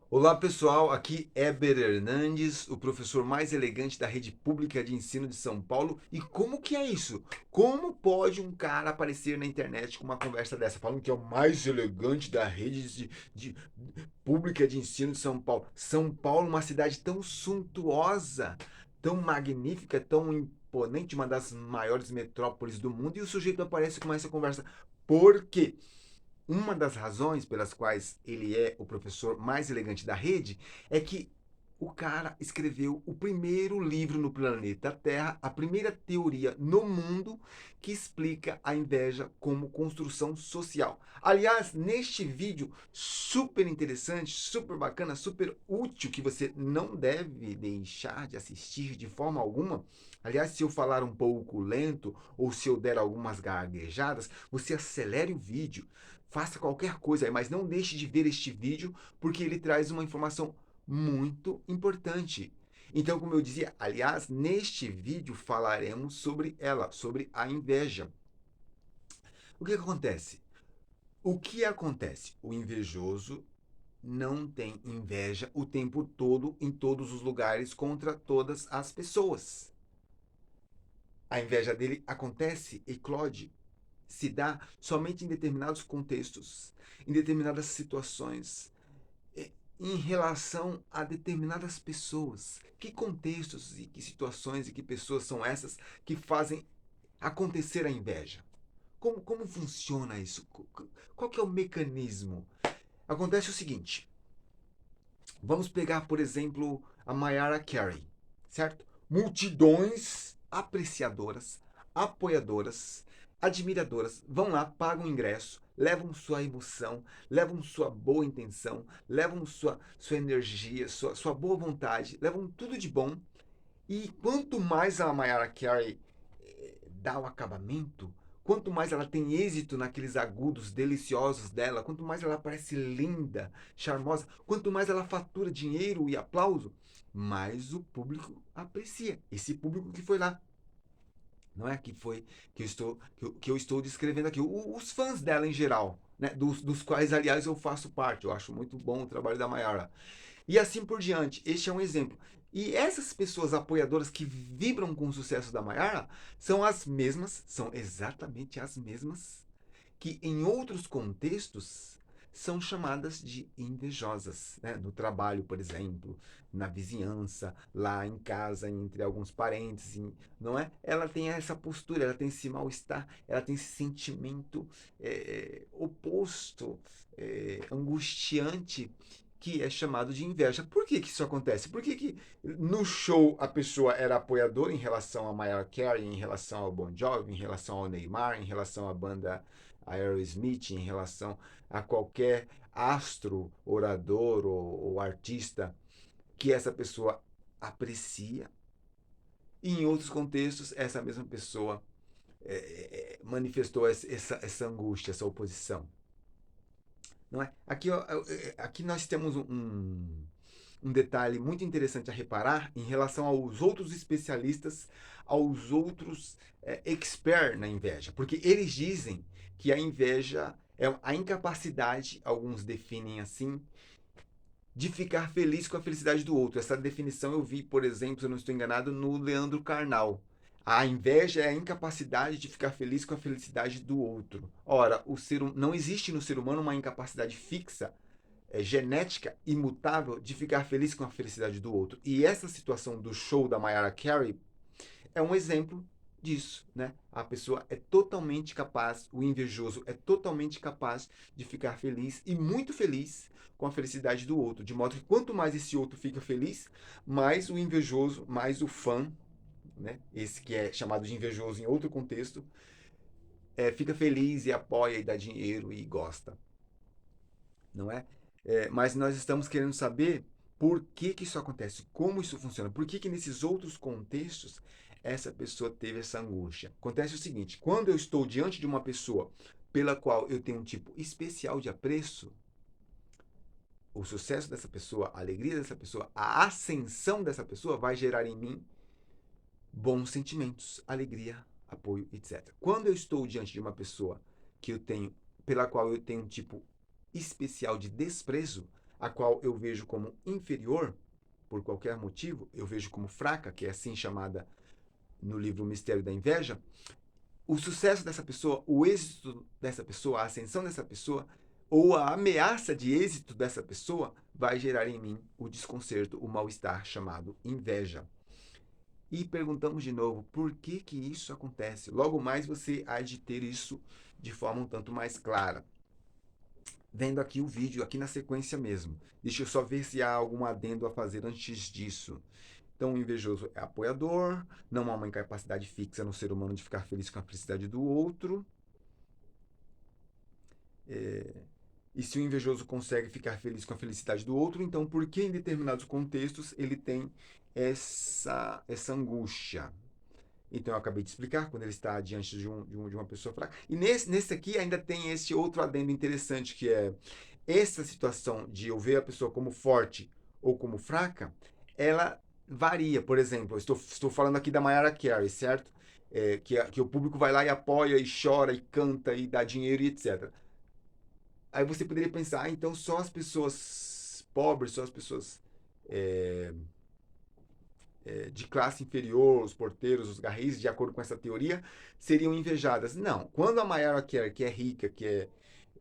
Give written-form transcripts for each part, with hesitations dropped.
Olá pessoal, aqui Éber Hernandes, o professor mais elegante da rede pública de ensino de São Paulo. E como que é isso? Como pode um cara aparecer na internet com uma conversa dessa, falando que é o mais elegante da rede pública de ensino de São Paulo? São Paulo, uma cidade tão suntuosa, tão magnífica, tão imponente, uma das maiores metrópoles do mundo, e o sujeito aparece com essa conversa. Por quê? Uma das razões pelas quais ele é o professor mais elegante da rede é que o cara escreveu o primeiro livro no planeta Terra, a primeira teoria no mundo que explica a inveja como construção social. Aliás, neste vídeo super interessante, super bacana, super útil, que você não deve deixar de assistir de forma alguma. Aliás, se eu falar um pouco lento ou se eu der algumas gaguejadas, você acelere o vídeo, faça qualquer coisa aí, mas não deixe de ver este vídeo, porque ele traz uma informação muito importante. Então, como eu dizia, aliás, neste vídeo falaremos sobre ela, sobre a inveja. O que acontece? O que acontece? O invejoso não tem inveja o tempo todo, em todos os lugares, contra todas as pessoas. A inveja dele acontece, eclode, se dá somente em determinados contextos, em determinadas situações, em relação a determinadas pessoas. Que contextos e que situações e que pessoas são essas que fazem acontecer a inveja? Como funciona isso? Qual que é o mecanismo? Acontece o seguinte: vamos pegar, por exemplo, a Mariah Carey, certo? Multidões apreciadoras, apoiadoras, admiradoras vão lá, pagam o ingresso, levam sua emoção, levam sua boa intenção, levam sua energia, sua boa vontade, levam tudo de bom. E quanto mais a Mariah Carey dá o acabamento, quanto mais ela tem êxito naqueles agudos deliciosos dela, quanto mais ela parece linda, charmosa, quanto mais ela fatura dinheiro e aplauso, mais o público aprecia. Esse público que foi lá, não é que foi que eu estou descrevendo aqui, os fãs dela em geral, né, dos quais aliás eu faço parte. Eu acho muito bom o trabalho da Mayara. E assim por diante. Este é um exemplo. E essas pessoas apoiadoras que vibram com o sucesso da Mayara são as mesmas, são exatamente as mesmas que em outros contextos são chamadas de invejosas, né? No trabalho, por exemplo, na vizinhança, lá em casa, entre alguns parentes, não é? Ela tem essa postura, ela tem esse mal-estar, ela tem esse sentimento oposto, angustiante, que é chamado de inveja. Por que, que isso acontece? Por que no show a pessoa era apoiadora em relação a Mariah Carey, em relação ao Bon Jovi, em relação ao Neymar, em relação à banda Aerosmith, em relação a qualquer astro, orador ou artista que essa pessoa aprecia, e em outros contextos essa mesma pessoa manifestou essa angústia, essa oposição. Não é? Aqui nós temos um detalhe muito interessante a reparar em relação aos outros especialistas, aos outros experts na inveja, porque eles dizem que a inveja é a incapacidade, alguns definem assim, de ficar feliz com a felicidade do outro. Essa definição eu vi, por exemplo, se eu não estou enganado, no Leandro Carnal. A inveja é a incapacidade de ficar feliz com a felicidade do outro. Ora, não existe no ser humano uma incapacidade fixa, genética, imutável, de ficar feliz com a felicidade do outro. E essa situação do show da Mariah Carey é um exemplo disso, né? A pessoa é totalmente capaz, o invejoso é totalmente capaz de ficar feliz e muito feliz com a felicidade do outro, de modo que quanto mais esse outro fica feliz, mais o invejoso, mais o fã, né? Esse que é chamado de invejoso em outro contexto, fica feliz e apoia e dá dinheiro e gosta, não é? Mas nós estamos querendo saber por que isso acontece, como isso funciona, por que nesses outros contextos essa pessoa teve essa angústia. Acontece o seguinte: quando eu estou diante de uma pessoa pela qual eu tenho um tipo especial de apreço, o sucesso dessa pessoa, a alegria dessa pessoa, a ascensão dessa pessoa vai gerar em mim bons sentimentos, alegria, apoio, etc. Quando eu estou diante de uma pessoa que eu tenho, pela qual eu tenho um tipo especial de desprezo, a qual eu vejo como inferior, por qualquer motivo, eu vejo como fraca, que é assim chamada no livro O Mistério da Inveja, o sucesso dessa pessoa, o êxito dessa pessoa, a ascensão dessa pessoa, ou a ameaça de êxito dessa pessoa, vai gerar em mim o desconcerto, o mal-estar chamado inveja. E perguntamos de novo, por que que isso acontece? Logo mais você há de ter isso de forma um tanto mais clara. Vendo aqui o vídeo, aqui na sequência mesmo. Deixa eu só ver se há algum adendo a fazer antes disso. Então, o invejoso é apoiador, não há uma incapacidade fixa no ser humano de ficar feliz com a felicidade do outro. E se o invejoso consegue ficar feliz com a felicidade do outro, então por que em determinados contextos ele tem essa angústia? Então eu acabei de explicar, quando ele está diante de uma pessoa fraca. E nesse aqui ainda tem esse outro adendo interessante, que é essa situação de eu ver a pessoa como forte ou como fraca, ela varia. Por exemplo, eu estou falando aqui da Mariah Carey, certo? Que o público vai lá e apoia, e chora, e canta, e dá dinheiro, e etc. Aí você poderia pensar, então só as pessoas pobres, só as pessoas é, de classe inferior, os porteiros, os garris, de acordo com essa teoria, seriam invejadas. Não. Quando a Mariah Carey, que é rica, que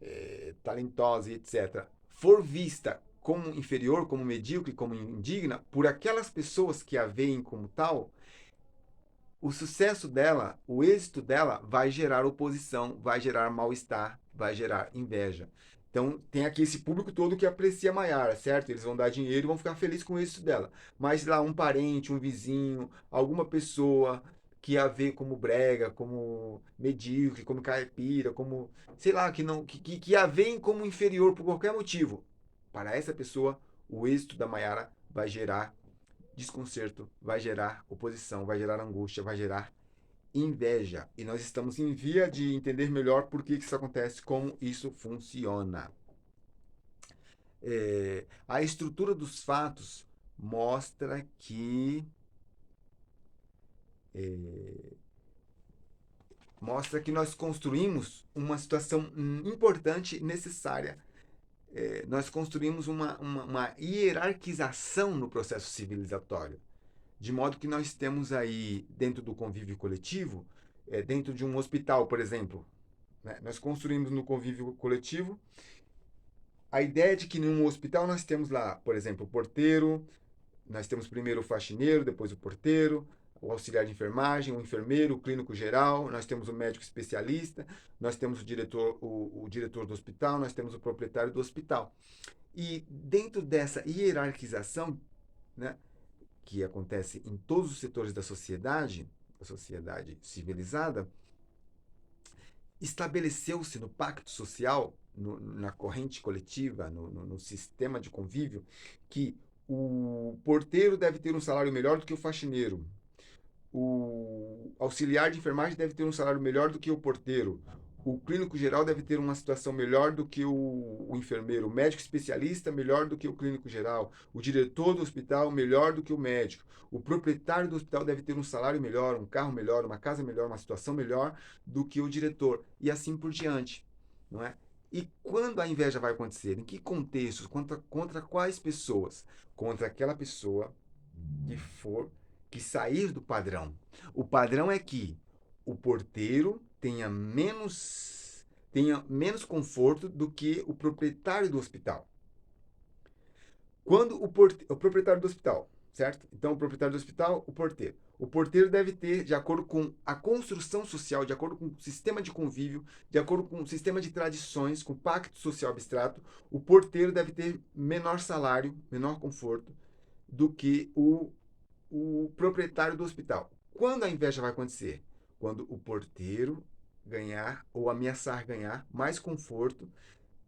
é talentosa e etc., for vista como inferior, como medíocre, como indigna, por aquelas pessoas que a veem como tal, o sucesso dela, o êxito dela vai gerar oposição, vai gerar mal-estar, vai gerar inveja. Então, tem aqui esse público todo que aprecia a Maiara, certo? Eles vão dar dinheiro e vão ficar felizes com o êxito dela. Mas lá, um parente, um vizinho, alguma pessoa que a vê como brega, como medíocre, como caipira, como, sei lá, que a veem como inferior por qualquer motivo. Para essa pessoa, o êxito da Maiara vai gerar desconcerto, vai gerar oposição, vai gerar angústia, vai gerar inveja. E nós estamos em via de entender melhor por que isso acontece, como isso funciona. A estrutura dos fatos mostra que nós construímos uma situação importante e necessária. Nós construímos uma hierarquização no processo civilizatório. De modo que nós temos aí, dentro do convívio coletivo, dentro de um hospital, por exemplo, né, nós construímos no convívio coletivo a ideia de que num hospital nós temos lá, por exemplo, o porteiro, nós temos primeiro o faxineiro, depois o porteiro, o auxiliar de enfermagem, o enfermeiro, o clínico geral, nós temos o médico especialista, nós temos o diretor do hospital, nós temos o proprietário do hospital. E dentro dessa hierarquização, né, que acontece em todos os setores da sociedade, a sociedade civilizada, estabeleceu-se no pacto social, na corrente coletiva, no sistema de convívio, que o porteiro deve ter um salário melhor do que o faxineiro, o auxiliar de enfermagem deve ter um salário melhor do que o porteiro, o clínico geral deve ter uma situação melhor do que o enfermeiro, o médico especialista melhor do que o clínico geral, o diretor do hospital melhor do que o médico, o proprietário do hospital deve ter um salário melhor, um carro melhor, uma casa melhor, uma situação melhor do que o diretor, e assim por diante, não é? E quando a inveja vai acontecer? Em que contextos? Contra quais pessoas? Contra aquela pessoa que sair do padrão. O padrão é que o porteiro tenha menos conforto do que o proprietário do hospital. Quando o proprietário do hospital, certo? Então, o proprietário do hospital, o porteiro. O porteiro deve ter, de acordo com a construção social, de acordo com o sistema de convívio, de acordo com o sistema de tradições, com o pacto social abstrato, o porteiro deve ter menor salário, menor conforto do que o proprietário do hospital. Quando a inveja vai acontecer? Quando o porteiro ganhar ou ameaçar ganhar mais conforto,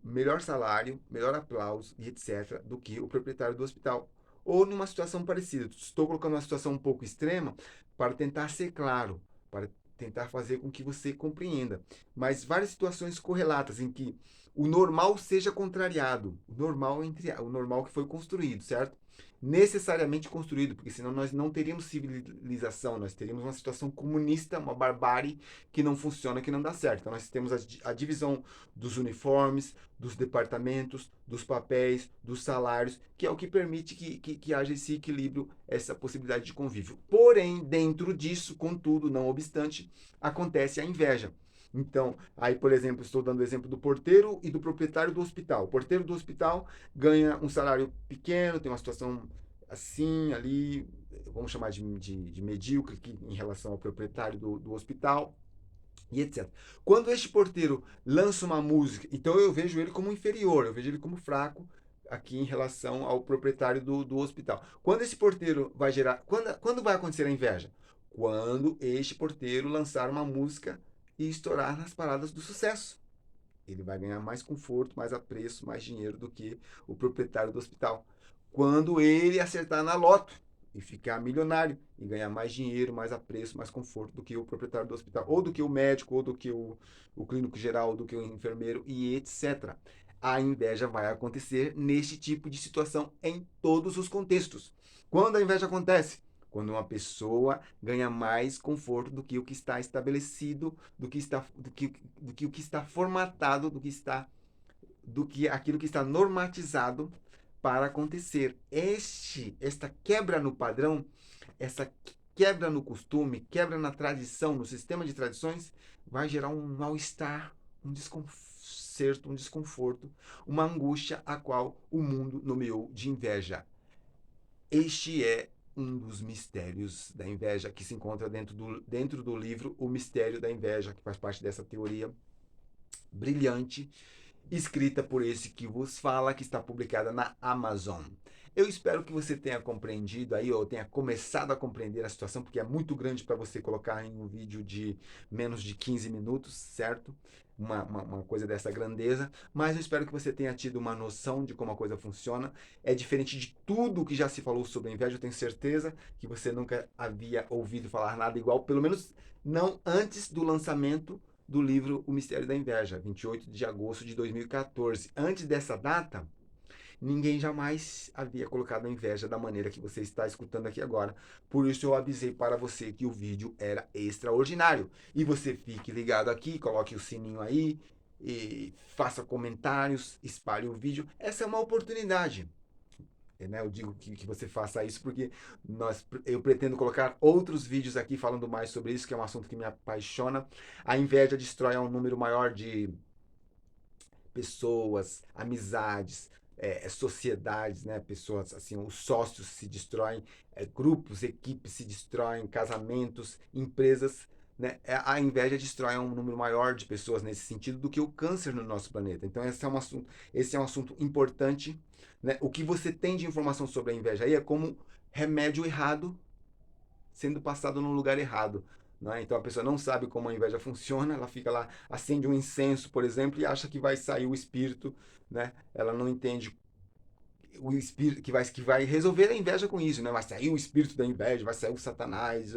melhor salário, melhor aplauso e etc. do que o proprietário do hospital. Ou numa situação parecida. Estou colocando uma situação um pouco extrema para tentar ser claro, para tentar fazer com que você compreenda. Mas várias situações correlatas em que o normal seja contrariado. O normal que foi construído, certo? Necessariamente construído, porque senão nós não teríamos civilização, nós teríamos uma situação comunista, uma barbárie que não funciona, que não dá certo. Então nós temos a divisão dos uniformes, dos departamentos, dos papéis, dos salários, que é o que permite que haja esse equilíbrio, essa possibilidade de convívio. Porém, dentro disso, contudo, não obstante, acontece a inveja. Então, aí, por exemplo, estou dando o exemplo do porteiro e do proprietário do hospital. O porteiro do hospital ganha um salário pequeno, tem uma situação assim, ali, vamos chamar de medíocre em relação ao proprietário do hospital, e etc. Quando este porteiro lança uma música, então eu vejo ele como inferior, eu vejo ele como fraco aqui em relação ao proprietário do hospital. Quando esse porteiro vai gerar. Quando vai acontecer a inveja? Quando este porteiro lançar uma música e estourar nas paradas do sucesso. Ele vai ganhar mais conforto, mais apreço, mais dinheiro do que o proprietário do hospital. Quando ele acertar na loto e ficar milionário e ganhar mais dinheiro, mais apreço, mais conforto do que o proprietário do hospital, ou do que o médico, ou do que o clínico geral, ou do que o enfermeiro e etc. A inveja vai acontecer neste tipo de situação em todos os contextos. Quando a inveja acontece? Quando uma pessoa ganha mais conforto do que o que está estabelecido, do que está formatado, do que aquilo que está normatizado para acontecer. Esta quebra no padrão, essa quebra no costume, quebra na tradição, no sistema de tradições, vai gerar um mal-estar, um desconcerto, um desconforto, uma angústia a qual o mundo nomeou de inveja. Este é um dos mistérios da inveja que se encontra dentro do livro O Mistério da Inveja, que faz parte dessa teoria brilhante, escrita por esse que vos fala, que está publicada na Amazon. Eu espero que você tenha compreendido aí, ou tenha começado a compreender a situação, porque é muito grande para você colocar em um vídeo de menos de 15 minutos, certo? Uma coisa dessa grandeza, mas eu espero que você tenha tido uma noção de como a coisa funciona. É diferente de tudo que já se falou sobre a inveja, eu tenho certeza que você nunca havia ouvido falar nada igual, pelo menos não antes do lançamento do livro O Mistério da Inveja, 28 de agosto de 2014. Antes dessa data, ninguém jamais havia colocado a inveja da maneira que você está escutando aqui agora. Por isso eu avisei para você que o vídeo era extraordinário. E você fique ligado aqui, coloque o sininho aí, e faça comentários, espalhe o vídeo. Essa é uma oportunidade. Né? Eu digo que você faça isso porque eu pretendo colocar outros vídeos aqui falando mais sobre isso, que é um assunto que me apaixona. A inveja destrói um número maior de pessoas, amizades, sociedades, né? Pessoas, assim, os sócios se destroem, grupos, equipes se destroem, casamentos, empresas. Né? A inveja destrói um número maior de pessoas nesse sentido do que o câncer no nosso planeta. Então, esse é um assunto importante. Né? O que você tem de informação sobre a inveja aí é como remédio errado sendo passado no lugar errado. Né? Então a pessoa não sabe como a inveja funciona, ela fica lá, acende um incenso, por exemplo, e acha que vai sair o espírito, né? Ela não entende o espírito que vai resolver a inveja com isso, né? Vai sair o espírito da inveja, vai sair o satanás,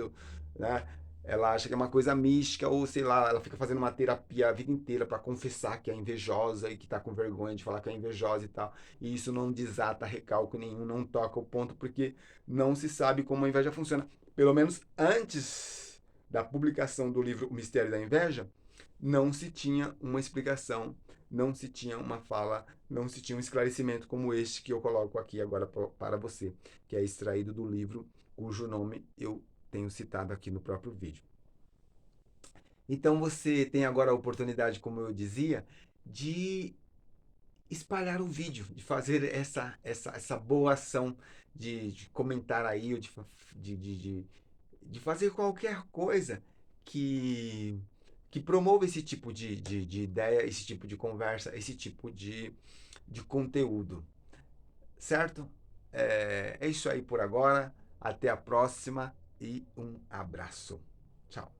né? Ela acha que é uma coisa mística, ou sei lá, ela fica fazendo uma terapia a vida inteira para confessar que é invejosa e que tá com vergonha de falar que é invejosa e tal. E isso não desata recalque nenhum, não toca o ponto, porque não se sabe como a inveja funciona. Pelo menos antes da publicação do livro O Mistério da Inveja, não se tinha uma explicação, não se tinha uma fala, não se tinha um esclarecimento como este que eu coloco aqui agora para você, que é extraído do livro cujo nome eu tenho citado aqui no próprio vídeo. Então você tem agora a oportunidade, como eu dizia, de espalhar o vídeo, de fazer essa boa ação de comentar aí, ou de fazer qualquer coisa que promova esse tipo de ideia, esse tipo de conversa, esse tipo de conteúdo. Certo? É isso aí por agora. Até a próxima e um abraço. Tchau.